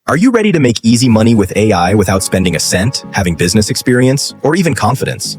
Are you ready to make easy money with AI without spending a cent, having business experience, or even confidence?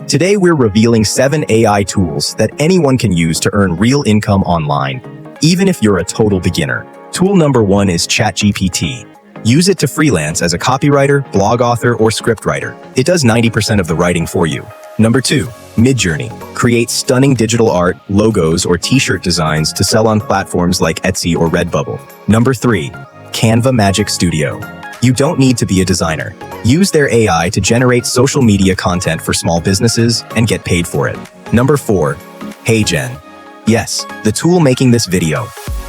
Today, we're revealing 7 AI tools that anyone can use to earn real income online, even if you're a total beginner. Tool number 1 is ChatGPT. Use it to freelance as a copywriter, blog author, or scriptwriter. It does 90% of the writing for you. Number 2, Midjourney. Create stunning digital art, logos, or t-shirt designs to sell on platforms like Etsy or Redbubble. Number 3, Canva Magic Studio. You don't need to be a designer. Use their AI to generate social media content for small businesses and get paid for it. Number 4, HeyGen. Yes, the tool making this video.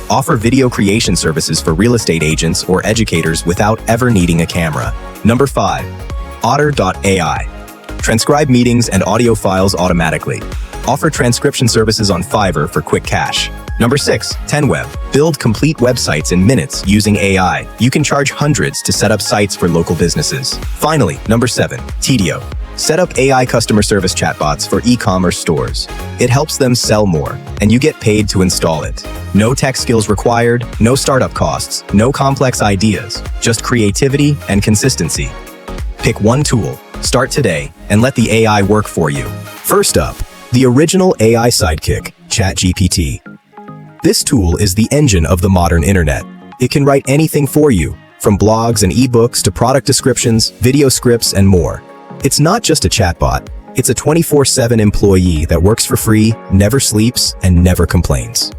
Offer video creation services for real estate agents or educators without ever needing a camera. Number 5, Otter.ai. Transcribe meetings and audio files automatically. Offer transcription services on Fiverr for quick cash. Number 6, TenWeb. Build complete websites in minutes using AI. You can charge hundreds to set up sites for local businesses. Finally, number 7, Tedio. Set up AI customer service chatbots for e-commerce stores. It helps them sell more, and you get paid to install it. No tech skills required, no startup costs, no complex ideas, just creativity and consistency. Pick one tool, start today, and let the AI work for you. First up, the original AI sidekick, ChatGPT. This tool is the engine of the modern internet. It can write anything for you, from blogs and ebooks to product descriptions, video scripts, and more. It's not just a chatbot, it's a 24/7 employee that works for free, never sleeps, and never complains.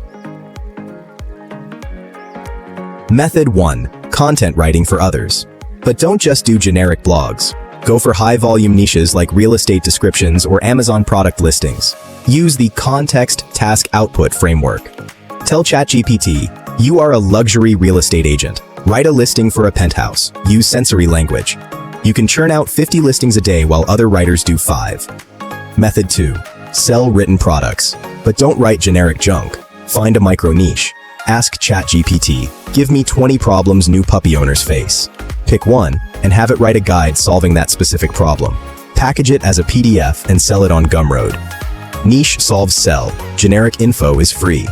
Method 1. Content writing for others. But don't just do generic blogs. Go for high-volume niches like real estate descriptions or Amazon product listings. Use the Context Task Output framework. Tell ChatGPT, you are a luxury real estate agent. Write a listing for a penthouse. Use sensory language. You can churn out 50 listings a day while other writers do 5. Method 2. Sell written products. But don't write generic junk. Find a micro niche. Ask ChatGPT, give me 20 problems new puppy owners face. Pick one and have it write a guide solving that specific problem. Package it as a PDF and sell it on Gumroad. Niche solves sell. Generic info is free.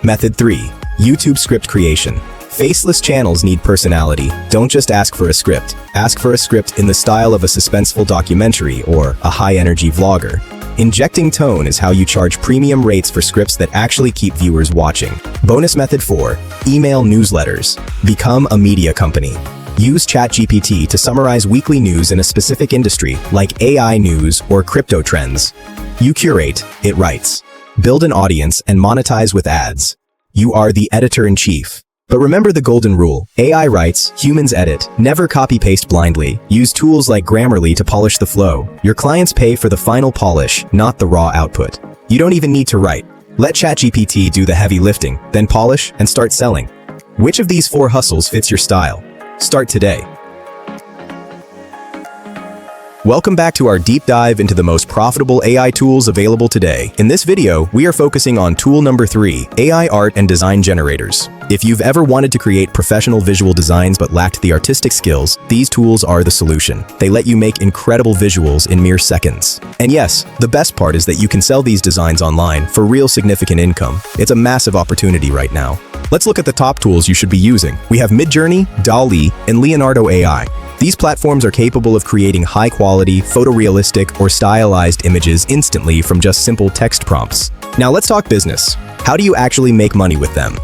Method 3. YouTube script creation. Faceless channels need personality. Don't just ask for a script. Ask for a script in the style of a suspenseful documentary or a high-energy vlogger. Injecting tone is how you charge premium rates for scripts that actually keep viewers watching. Bonus method 4. Email newsletters. Become a media company. Use ChatGPT to summarize weekly news in a specific industry, like AI news or crypto trends. You curate, it writes. Build an audience and monetize with ads. You are the editor-in-chief. But remember the golden rule. AI writes, humans edit. Never copy-paste blindly. Use tools like Grammarly to polish the flow. Your clients pay for the final polish, not the raw output. You don't even need to write. Let ChatGPT do the heavy lifting, then polish and start selling. Which of these 4 hustles fits your style? Start today. Welcome back to our deep dive into the most profitable AI tools available today. In this video, we are focusing on tool number 3, AI art and design generators. If you've ever wanted to create professional visual designs but lacked the artistic skills, these tools are the solution. They let you make incredible visuals in mere seconds. And yes, the best part is that you can sell these designs online for real significant income. It's a massive opportunity right now. Let's look at the top tools you should be using. We have Midjourney, DALL-E, and Leonardo AI. These platforms are capable of creating high-quality, photorealistic, or stylized images instantly from just simple text prompts. Now let's talk business. How do you actually make money with them?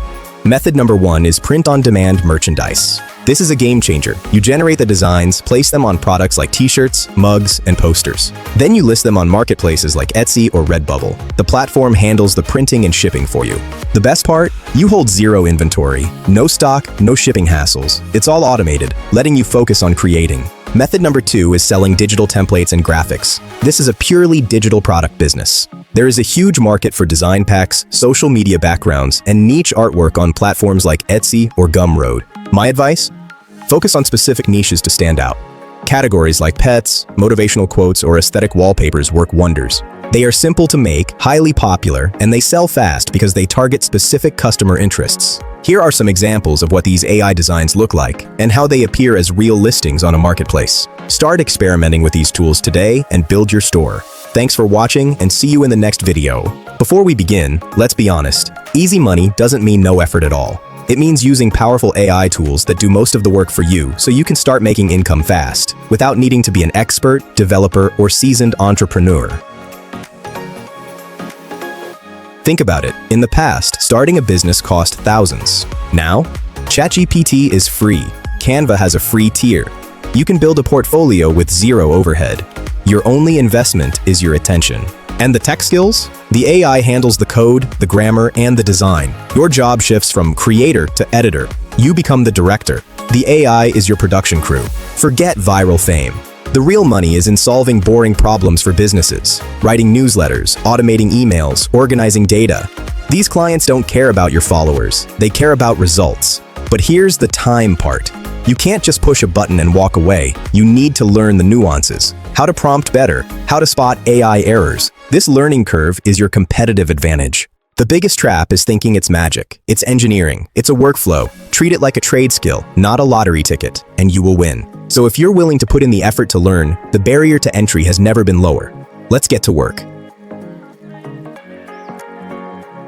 Method number 1 is print-on-demand merchandise. This is a game changer. You generate the designs, place them on products like t-shirts, mugs, and posters. Then you list them on marketplaces like Etsy or Redbubble. The platform handles the printing and shipping for you. The best part? You hold zero inventory. No stock, no shipping hassles. It's all automated, letting you focus on creating. Method number 2 is selling digital templates and graphics. This is a purely digital product business. There is a huge market for design packs, social media backgrounds, and niche artwork on platforms like Etsy or Gumroad. My advice? Focus on specific niches to stand out. Categories like pets, motivational quotes, or aesthetic wallpapers work wonders. They are simple to make, highly popular, and they sell fast because they target specific customer interests. Here are some examples of what these AI designs look like and how they appear as real listings on a marketplace. Start experimenting with these tools today and build your store. Thanks for watching and see you in the next video. Before we begin, let's be honest. Easy money doesn't mean no effort at all. It means using powerful AI tools that do most of the work for you so you can start making income fast, without needing to be an expert, developer, or seasoned entrepreneur. Think about it. In the past, starting a business cost thousands. Now, ChatGPT is free. Canva has a free tier. You can build a portfolio with zero overhead. Your only investment is your attention. And the tech skills? The AI handles the code, the grammar, and the design. Your job shifts from creator to editor. You become the director. The AI is your production crew. Forget viral fame. The real money is in solving boring problems for businesses, writing newsletters, automating emails, organizing data. These clients don't care about your followers. They care about results. But here's the time part. You can't just push a button and walk away. You need to learn the nuances. How to prompt better, how to spot AI errors. This learning curve is your competitive advantage. The biggest trap is thinking it's magic. It's engineering. It's a workflow. Treat it like a trade skill, not a lottery ticket, and you will win. So if you're willing to put in the effort to learn, the barrier to entry has never been lower. Let's get to work.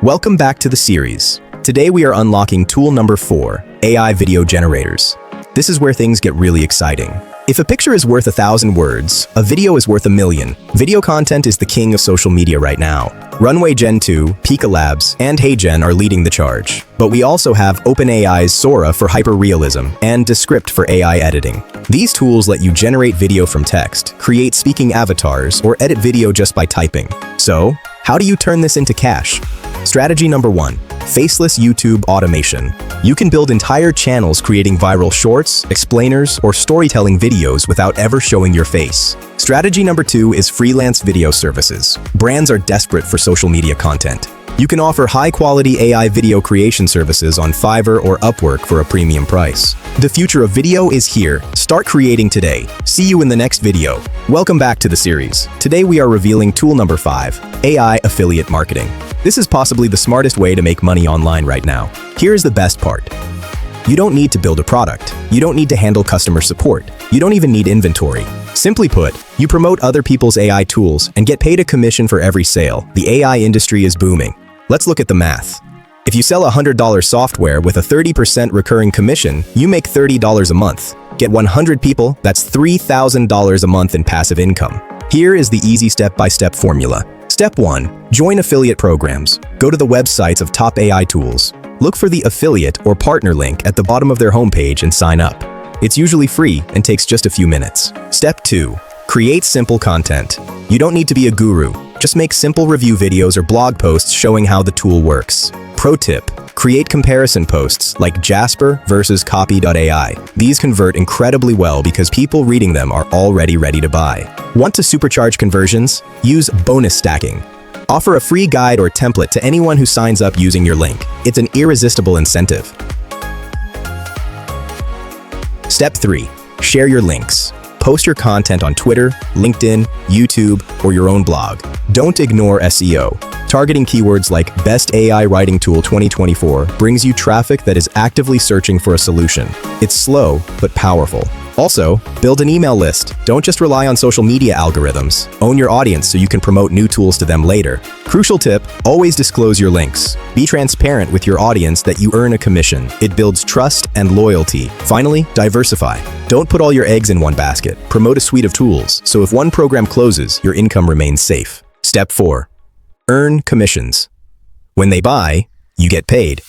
Welcome back to the series. Today we are unlocking tool number 4, AI video generators. This is where things get really exciting. If a picture is worth 1,000 words, a video is worth 1,000,000. Video content is the king of social media right now. Runway Gen 2, Pika Labs, and HeyGen are leading the charge. But we also have OpenAI's Sora for hyperrealism and Descript for AI editing. These tools let you generate video from text, create speaking avatars, or edit video just by typing. So, how do you turn this into cash? Strategy number 1. Faceless YouTube automation. You can build entire channels creating viral shorts, explainers, or storytelling videos without ever showing your face. Strategy number 2 is freelance video services. Brands are desperate for social media content. You can offer high-quality AI video creation services on Fiverr or Upwork for a premium price. The future of video is here. Start creating today. See you in the next video. Welcome back to the series. Today we are revealing tool number 5, AI affiliate marketing. This is possibly the smartest way to make money online right now. Here's the best part. You don't need to build a product. You don't need to handle customer support. You don't even need inventory. Simply put, you promote other people's AI tools and get paid a commission for every sale. The AI industry is booming. Let's look at the math. If you sell $100 software with a 30% recurring commission, you make $30 a month. Get 100 people, that's $3,000 a month in passive income. Here is the easy step-by-step formula. Step 1. Join affiliate programs. Go to the websites of top AI tools. Look for the affiliate or partner link at the bottom of their homepage and sign up. It's usually free and takes just a few minutes. Step 2. Create simple content. You don't need to be a guru. Just make simple review videos or blog posts showing how the tool works. Pro tip. Create comparison posts like Jasper versus Copy.ai. These convert incredibly well because people reading them are already ready to buy. Want to supercharge conversions? Use bonus stacking. Offer a free guide or template to anyone who signs up using your link. It's an irresistible incentive. Step 3. Share your links. Post your content on Twitter, LinkedIn, YouTube, or your own blog. Don't ignore SEO. Targeting keywords like Best AI Writing Tool 2024 brings you traffic that is actively searching for a solution. It's slow, but powerful. Also, build an email list. Don't just rely on social media algorithms. Own your audience so you can promote new tools to them later. Crucial tip, always disclose your links. Be transparent with your audience that you earn a commission. It builds trust and loyalty. Finally, diversify. Don't put all your eggs in one basket. Promote a suite of tools, so if one program closes, your income remains safe. Step 4. Earn commissions. When they buy, you get paid.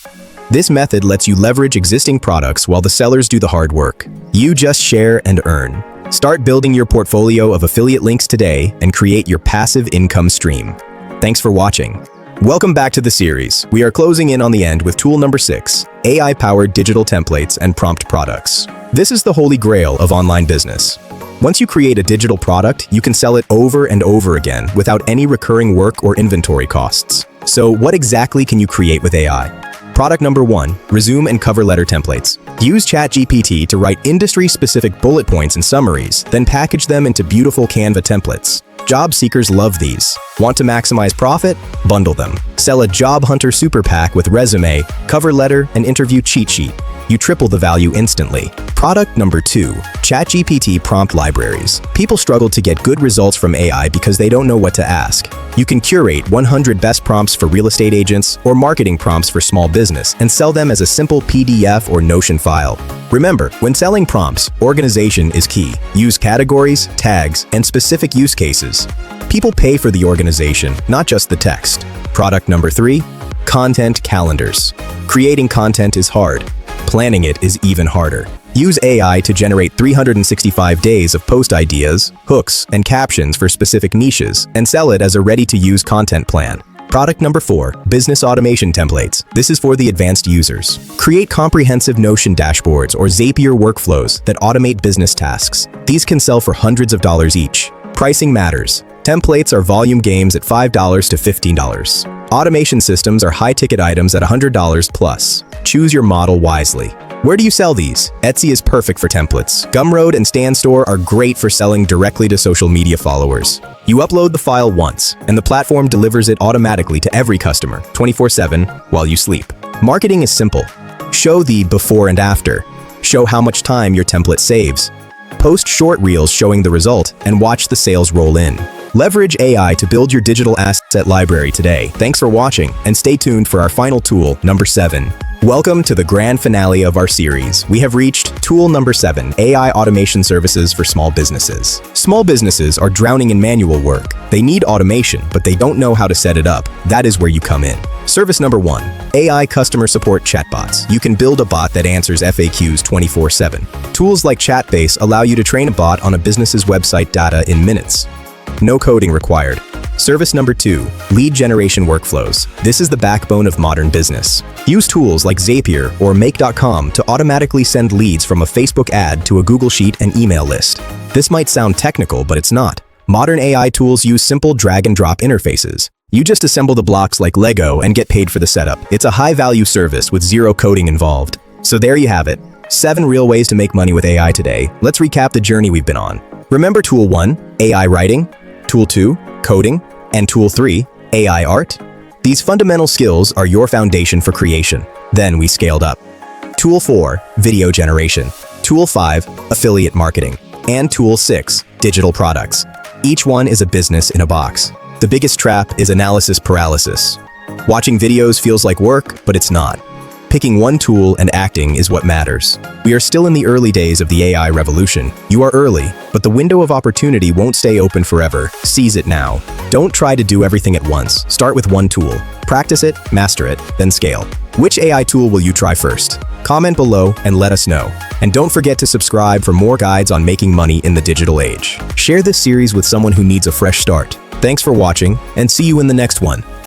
This method lets you leverage existing products while the sellers do the hard work. You just share and earn. Start building your portfolio of affiliate links today and create your passive income stream. Thanks for watching. Welcome back to the series. We are closing in on the end with tool number 6, AI-powered digital templates and prompt products. This is the holy grail of online business. Once you create a digital product, you can sell it over and over again without any recurring work or inventory costs. So what exactly can you create with AI? Product number 1, resume and cover letter templates. Use ChatGPT to write industry-specific bullet points and summaries, then package them into beautiful Canva templates. Job seekers love these. Want to maximize profit? Bundle them. Sell a job hunter super pack with resume, cover letter, and interview cheat sheet. You triple the value instantly. Product number 2, ChatGPT prompt libraries. People struggle to get good results from AI because they don't know what to ask. You can curate 100 best prompts for real estate agents or marketing prompts for small business and sell them as a simple PDF or Notion file. Remember, when selling prompts, organization is key. Use categories, tags, and specific use cases. People pay for the organization, not just the text. Product number 3, content calendars. Creating content is hard. Planning it is even harder. Use AI to generate 365 days of post ideas, hooks, and captions for specific niches, and sell it as a ready-to-use content plan. Product number 4, business automation templates. This is for the advanced users. Create comprehensive Notion dashboards or Zapier workflows that automate business tasks. These can sell for hundreds of dollars each. Pricing matters. Templates are volume games at $5 to $15. Automation systems are high-ticket items at $100 plus. Choose your model wisely. Where do you sell these? Etsy is perfect for templates. Gumroad and StanStore are great for selling directly to social media followers. You upload the file once, and the platform delivers it automatically to every customer, 24/7, while you sleep. Marketing is simple. Show the before and after. Show how much time your template saves. Post short reels showing the result, and watch the sales roll in. Leverage AI to build your digital asset library today. Thanks for watching, and stay tuned for our final tool, number 7. Welcome to the grand finale of our series. We have reached tool number 7, AI automation services for small businesses. Small businesses are drowning in manual work. They need automation, but they don't know how to set it up. That is where you come in. Service number 1, AI customer support chatbots. You can build a bot that answers FAQs 24/7. Tools like Chatbase allow you to train a bot on a business's website data in minutes. No coding required. Service number 2, lead generation workflows. This is the backbone of modern business. Use tools like Zapier or Make.com to automatically send leads from a Facebook ad to a Google Sheet and email list. This might sound technical, but it's not. Modern AI tools use simple drag-and-drop interfaces. You just assemble the blocks like Lego and get paid for the setup. It's a high-value service with zero coding involved. So there you have it. 7 real ways to make money with AI today. Let's recap the journey we've been on. Remember Tool 1, AI writing, Tool 2, coding, and Tool 3, AI art? These fundamental skills are your foundation for creation. Then we scaled up. Tool 4, video generation. Tool 5, affiliate marketing. And Tool 6, digital products. Each one is a business in a box. The biggest trap is analysis paralysis. Watching videos feels like work, but it's not. Picking one tool and acting is what matters. We are still in the early days of the AI revolution. You are early, but the window of opportunity won't stay open forever. Seize it now. Don't try to do everything at once. Start with one tool. Practice it, master it, then scale. Which AI tool will you try first? Comment below and let us know. And don't forget to subscribe for more guides on making money in the digital age. Share this series with someone who needs a fresh start. Thanks for watching, and see you in the next one.